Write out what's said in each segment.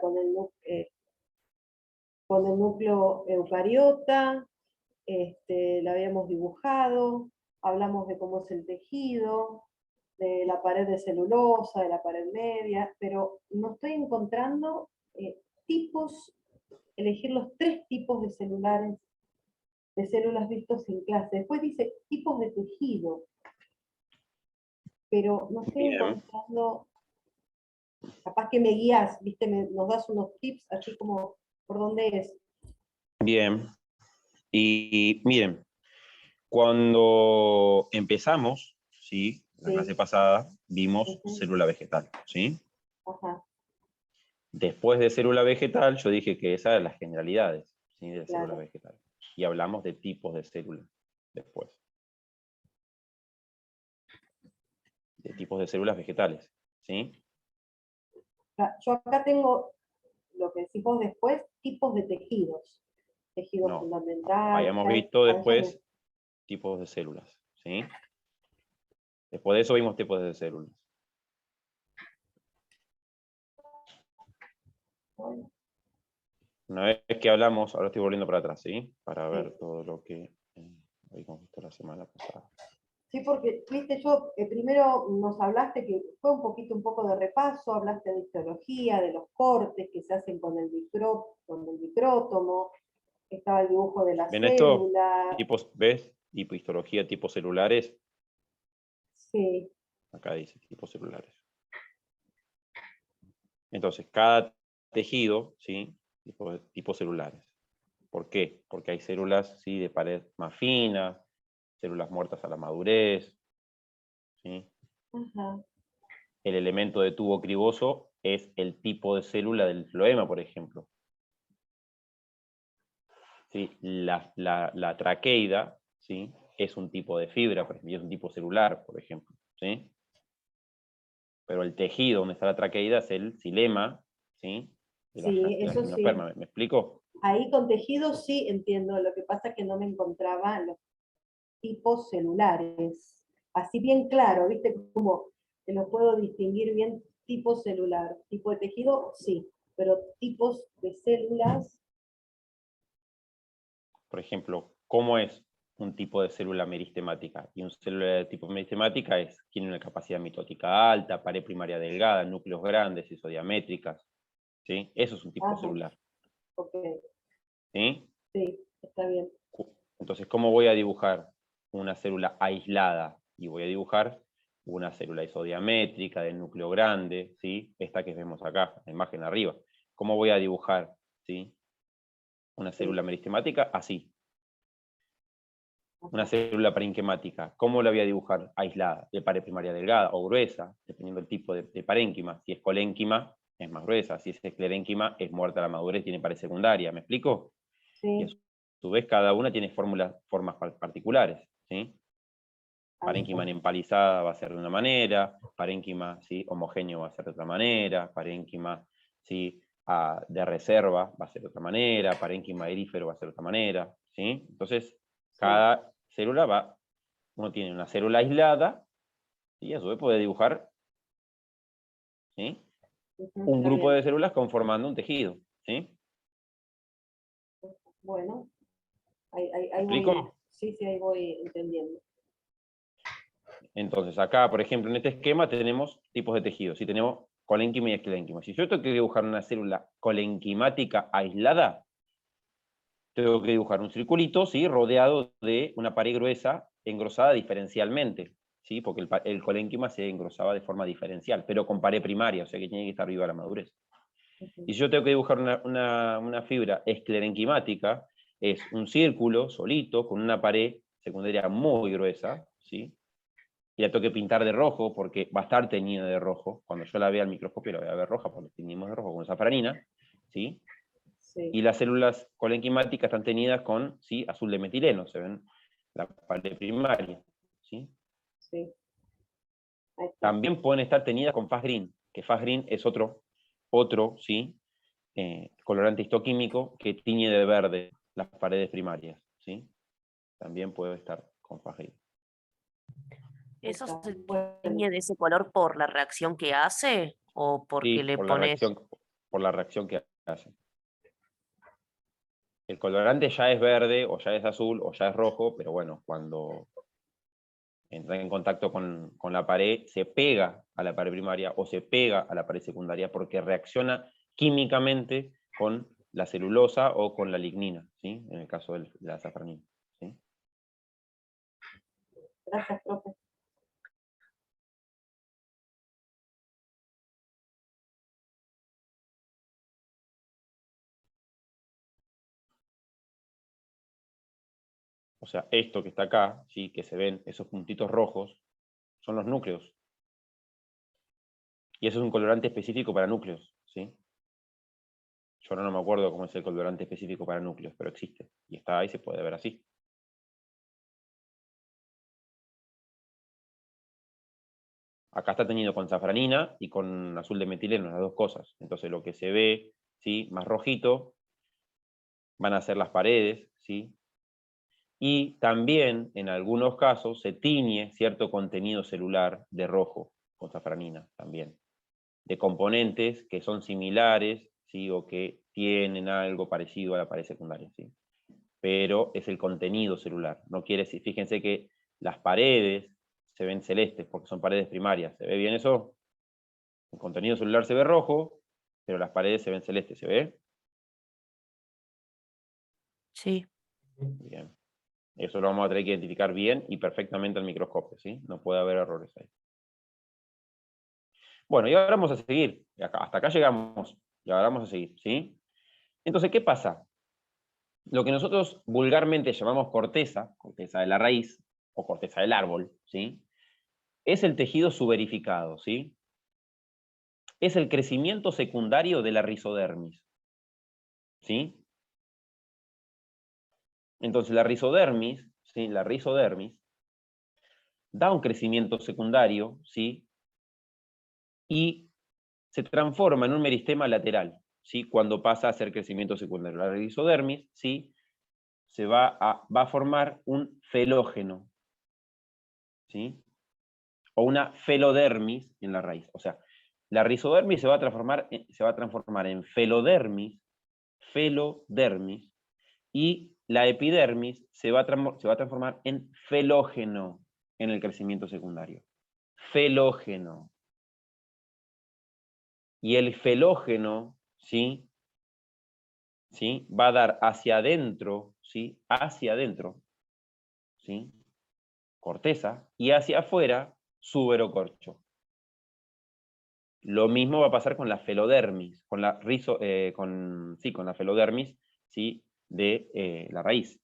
con el núcleo eucariota, la habíamos dibujado, hablamos de cómo es el tejido, de la pared de celulosa, de la pared media, pero no estoy encontrando tipos, elegir los 3 tipos de células vistos en clase. Después dice tipos de tejido, pero no estoy encontrando, capaz que me guías, ¿viste? Nos das unos tips, así como por dónde es. Bien, y miren, cuando empezamos, ¿sí? La clase pasada vimos célula vegetal, ¿sí? Ajá. Después de célula vegetal, yo dije que esas eran las generalidades, ¿sí? De célula vegetal. Y hablamos de tipos de células después. De tipos de células vegetales, ¿sí? Yo acá tengo lo que decís vos después, tipos de tejidos. Tejido fundamental. Habíamos visto después tipos de células, ¿sí? Después de eso vimos tipos de células. Una vez que hablamos, ahora estoy volviendo para atrás, ¿sí? Para ver todo lo que habíamos visto la semana pasada. Sí, porque, viste, yo primero nos hablaste que fue un poco de repaso, hablaste de histología, de los cortes que se hacen con el micrótomo, estaba el dibujo de la ¿Ven esto? célula. Tipos, ¿ves? Histología, tipos celulares. Sí. Acá dice tipos celulares. Entonces, cada tejido, ¿sí? Tipos celulares. ¿Por qué? Porque hay células, ¿sí? De pared más finas, células muertas a la madurez, ¿sí? Ajá. El elemento de tubo criboso es el tipo de célula del floema, por ejemplo. ¿Sí? La traqueida, ¿sí? Es un tipo de fibra, por ejemplo, y es un tipo celular, por ejemplo, ¿sí? Pero el tejido donde está la traqueida es el xilema, ¿sí? De la Eso sí. gimnosperma. ¿Me explico? Ahí con tejidos sí entiendo, lo que pasa es que no me encontraba los tipos celulares. Así bien claro, ¿viste? Como que lo puedo distinguir bien, tipo celular. Tipo de tejido, sí, pero tipos de células. Por ejemplo, ¿cómo es un tipo de célula meristemática? Y una célula de tipo meristemática tiene una capacidad mitótica alta, pared primaria delgada, núcleos grandes, isodiamétricas, ¿sí? Eso es un tipo celular. Ok. ¿Sí? Sí, está bien. Entonces, ¿cómo voy a dibujar una célula aislada? Y voy a dibujar una célula isodiamétrica de núcleo grande, ¿sí? Esta que vemos acá, la imagen arriba. ¿Cómo voy a dibujar, ¿sí? Una célula meristemática? Así. Una célula parenquimática, ¿cómo la voy a dibujar? Aislada, de pared primaria delgada o gruesa, dependiendo del tipo de parénquima. Si es colénquima, es más gruesa. Si es esclerénquima, es muerta a la madurez, tiene pared secundaria. ¿Me explico? Sí. Y a su vez, cada una tiene formas particulares, ¿sí? Parénquima empalizada va a ser de una manera, parénquima, ¿sí? Homogéneo va a ser de otra manera, parénquima, ¿sí? De reserva va a ser de otra manera, parénquima erífero va a ser de otra manera, ¿sí? Entonces, cada célula uno tiene una célula aislada, y a su vez puede dibujar, ¿sí? Un grupo de células conformando un tejido, ¿sí? Bueno, ¿Me ahí explico? voy, sí, ahí voy entendiendo. Entonces, acá, por ejemplo, en este esquema tenemos tipos de tejidos, ¿sí? Tenemos colénquima y esclerénquima. Si yo tengo que dibujar una célula colenquimática aislada, tengo que dibujar un circulito, ¿sí? Rodeado de una pared gruesa engrosada diferencialmente, ¿sí? Porque el colénquima se engrosaba de forma diferencial, pero con pared primaria, o sea que tiene que estar viva la madurez. Y si yo tengo que dibujar una fibra esclerenquimática, es un círculo solito con una pared secundaria muy gruesa, ¿sí? Y la tengo que pintar de rojo porque va a estar teñida de rojo. Cuando yo la vea al microscopio la voy a ver roja porque teñimos de rojo con safranina, ¿sí? Sí. Y las células colenquimáticas están teñidas con, ¿sí? Azul de metileno, se ven la pared primaria, ¿sí? Sí. También pueden estar teñidas con fast green, que fast green es otro, ¿sí? Colorante histoquímico que tiñe de verde las paredes primarias, ¿sí? También puede estar con fast green. ¿Eso se tiñe de ese color por la reacción que hace o porque Sí, le por la pones? reacción, por la reacción que hacen. El colorante ya es verde, o ya es azul, o ya es rojo, pero bueno, cuando entra en contacto con la pared, se pega a la pared primaria o se pega a la pared secundaria porque reacciona químicamente con la celulosa o con la lignina, ¿sí? En el caso de la safranina, ¿sí? Gracias, profe. O sea, esto que está acá, ¿sí? Que se ven esos puntitos rojos, son los núcleos. Y eso es un colorante específico para núcleos, ¿sí? Yo ahora no me acuerdo cómo es el colorante específico para núcleos, pero existe. Y está ahí, se puede ver así. Acá está teñido con safranina y con azul de metileno, las dos cosas. Entonces lo que se ve, ¿sí? Más rojito, van a ser las paredes, ¿sí? Y también, en algunos casos, se tiñe cierto contenido celular de rojo con safranina también. De componentes que son similares, ¿sí? O que tienen algo parecido a la pared secundaria, ¿sí? Pero es el contenido celular. No quiere decir, fíjense que las paredes se ven celestes porque son paredes primarias. ¿Se ve bien eso? El contenido celular se ve rojo, pero las paredes se ven celestes. ¿Se ve? Sí. Bien. Eso lo vamos a tener que identificar bien y perfectamente al microscopio, ¿sí? No puede haber errores ahí. Bueno, y ahora vamos a seguir. Hasta acá llegamos. Y ahora vamos a seguir, ¿sí? Entonces, ¿qué pasa? Lo que nosotros vulgarmente llamamos corteza, corteza de la raíz, o corteza del árbol, ¿sí? Es el tejido suberificado, ¿sí? Es el crecimiento secundario de la rizodermis, ¿sí? Entonces la rizodermis, ¿sí? La rizodermis da un crecimiento secundario, ¿sí? Y se transforma en un meristema lateral, ¿sí? Cuando pasa a ser crecimiento secundario. La rizodermis, ¿sí? Va a formar un felógeno, ¿sí? O una felodermis en la raíz. O sea, la rizodermis se va a transformar en felodermis, y la epidermis se va a transformar en felógeno en el crecimiento secundario. Felógeno. Y el felógeno, ¿sí? ¿Sí? Va a dar hacia adentro, ¿sí? Hacia adentro, ¿sí? Corteza, y hacia afuera, suberocorcho. Lo mismo va a pasar con la felodermis, con la con la felodermis, ¿sí? De la raíz.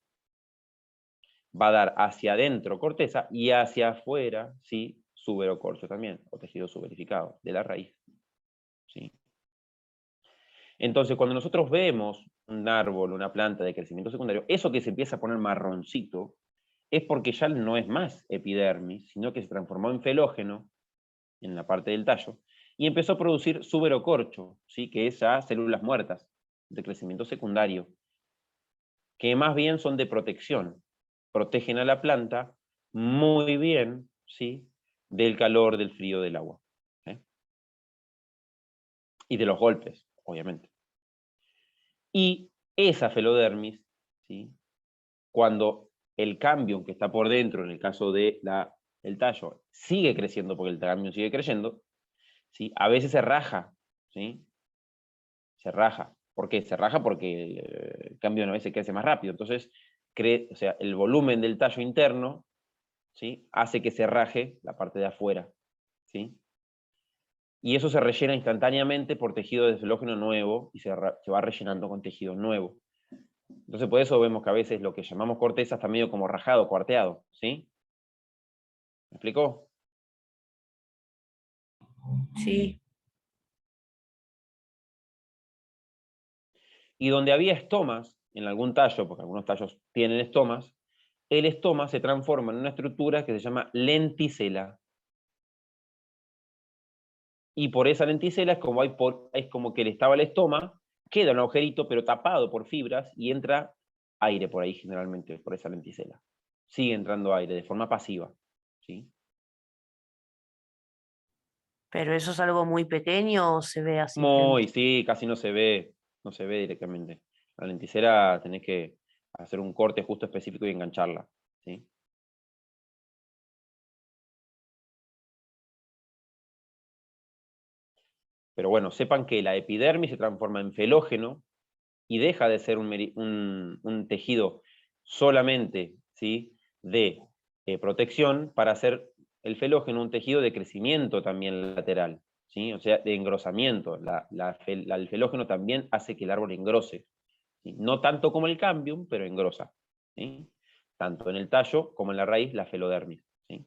Va a dar hacia adentro corteza y hacia afuera, ¿sí? Suberocorcho también, o tejido suberificado de la raíz, ¿sí? Entonces, cuando nosotros vemos un árbol, una planta de crecimiento secundario, eso que se empieza a poner marroncito es porque ya no es más epidermis, sino que se transformó en felógeno en la parte del tallo y empezó a producir suberocorcho, ¿sí? Que es ya células muertas de crecimiento secundario, que más bien son de protección, protegen a la planta muy bien, ¿sí? Del calor, del frío, del agua, ¿sí? Y de los golpes, obviamente. Y esa felodermis, ¿sí? Cuando el cambio que está por dentro, en el caso del tallo, sigue creciendo porque el cambio sigue creciendo, ¿sí? A veces se raja, ¿sí? Se raja. ¿Por qué? Se raja porque el cambio a veces crece más rápido. Entonces, o sea, el volumen del tallo interno, ¿sí? Hace que se raje la parte de afuera, ¿sí? Y eso se rellena instantáneamente por tejido de felógeno nuevo y se va rellenando con tejido nuevo. Entonces, por eso vemos que a veces lo que llamamos corteza está medio como rajado, cuarteado, ¿sí? ¿Me explicó? Sí. Y donde había estomas, en algún tallo, porque algunos tallos tienen estomas, el estoma se transforma en una estructura que se llama lenticela. Y por esa lenticela es como que le estaba el estoma, queda un agujerito, pero tapado por fibras, y entra aire por ahí generalmente, por esa lenticela. Sigue entrando aire de forma pasiva, ¿sí? Pero eso es algo muy pequeño o se ve así. Muy, sí, casi no se ve directamente. La lenticera tenés que hacer un corte justo específico y engancharla, ¿sí? Pero bueno, sepan que la epidermis se transforma en felógeno y deja de ser un tejido solamente, ¿sí?, de protección para ser el felógeno un tejido de crecimiento también lateral, ¿sí? O sea, de engrosamiento. El felógeno también hace que el árbol engrose, ¿sí? No tanto como el cambium, pero engrosa, ¿sí? Tanto en el tallo como en la raíz, la felodermis, ¿sí?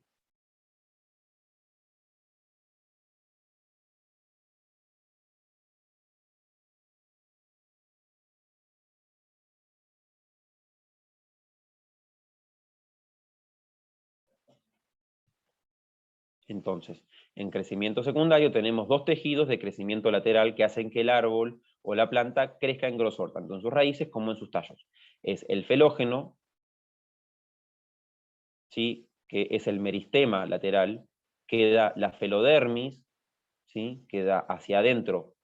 Entonces, en crecimiento secundario tenemos dos tejidos de crecimiento lateral que hacen que el árbol o la planta crezca en grosor, tanto en sus raíces como en sus tallos. Es el felógeno, ¿sí?, que es el meristema lateral, queda la felodermis, ¿sí?, queda hacia adentro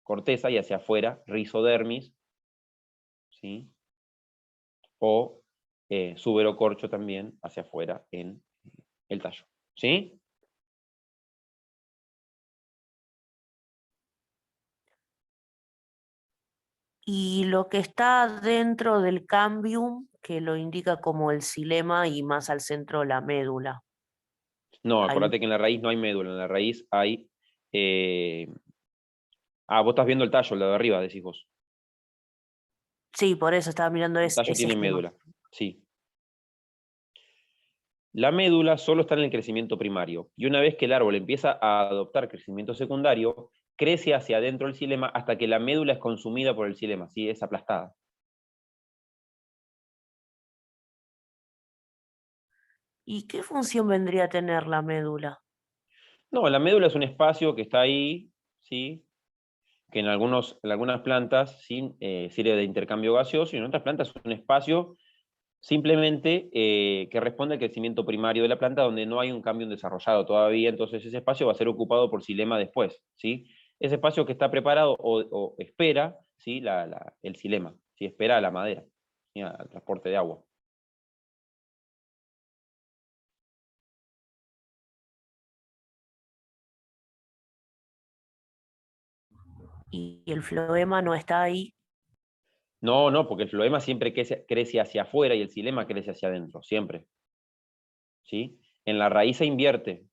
corteza y hacia afuera rizodermis, ¿sí?, o suberocorcho también hacia afuera en el tallo, ¿sí? Y lo que está dentro del cambium, que lo indica como el xilema y más al centro la médula. No, Ahí. acordate que en la raíz no hay médula, en la raíz hay... vos estás viendo el tallo, el de arriba, decís vos. Sí, por eso estaba mirando El tallo ese tiene esquema. médula, sí. La médula solo está en el crecimiento primario, y una vez que el árbol empieza a adoptar crecimiento secundario, crece hacia adentro del xilema hasta que la médula es consumida por el xilema, ¿sí? Es aplastada. ¿Y qué función vendría a tener la médula? No, la médula es un espacio que está ahí, ¿sí?, que en algunas plantas, ¿sí?, sirve de intercambio gaseoso, y en otras plantas es un espacio simplemente que responde al crecimiento primario de la planta, donde no hay un cambio desarrollado todavía, entonces ese espacio va a ser ocupado por xilema después, ¿sí? Ese espacio que está preparado o espera, ¿sí?, el xilema, ¿sí?, espera a la madera, ¿sí?, al transporte de agua. Y el floema no está ahí. No, no, porque el floema siempre crece hacia afuera y el xilema crece hacia adentro, siempre, ¿sí? En la raíz se invierte,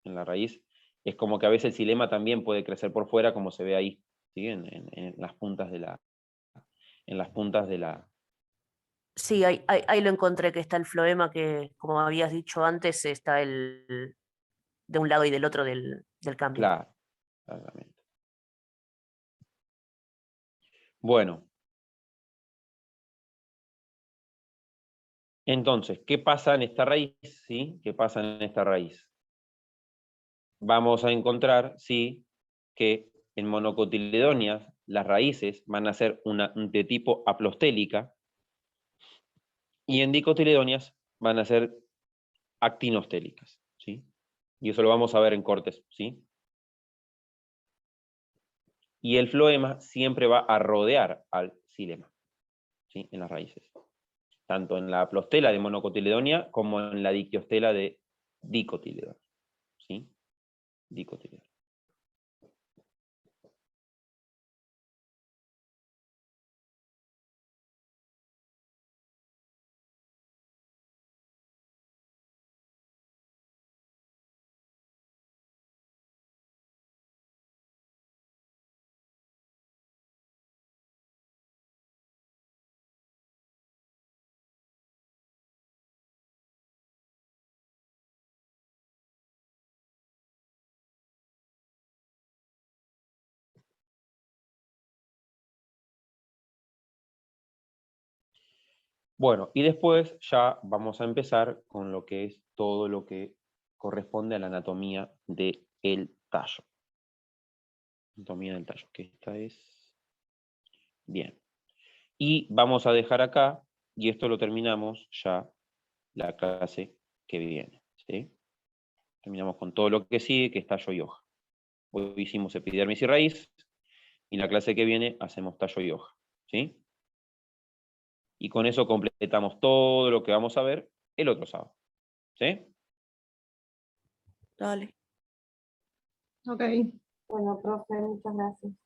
en la raíz es como que a veces el xilema también puede crecer por fuera, como se ve ahí, ¿sí?, en las puntas de la... Sí, ahí lo encontré, que está el floema, que como habías dicho antes, está el de un lado y del otro del cambio. Claro, exactamente. Bueno, entonces, ¿qué pasa en esta raíz? ¿Sí? ¿Qué pasa en esta raíz? Vamos a encontrar, sí, que en monocotiledóneas las raíces van a ser de tipo aplostélica, y en dicotiledóneas van a ser actinostélicas, ¿sí? Y eso lo vamos a ver en cortes, ¿sí? Y el floema siempre va a rodear al xilema, ¿sí?, en las raíces, tanto en la aplostela de monocotiledonia como en la diquiostela de dicotiledonia, ¿sí? Dicotiledonia. Bueno, y después ya vamos a empezar con lo que es todo lo que corresponde a la anatomía del tallo. Anatomía del tallo, que esta es... Bien. Y vamos a dejar acá, y esto lo terminamos ya la clase que viene, ¿sí? Terminamos con todo lo que sigue, que es tallo y hoja. Hoy hicimos epidermis y raíz, y la clase que viene hacemos tallo y hoja, ¿sí? Y con eso completamos todo lo que vamos a ver el otro sábado, ¿sí? Dale. Ok. Bueno, profe, muchas gracias.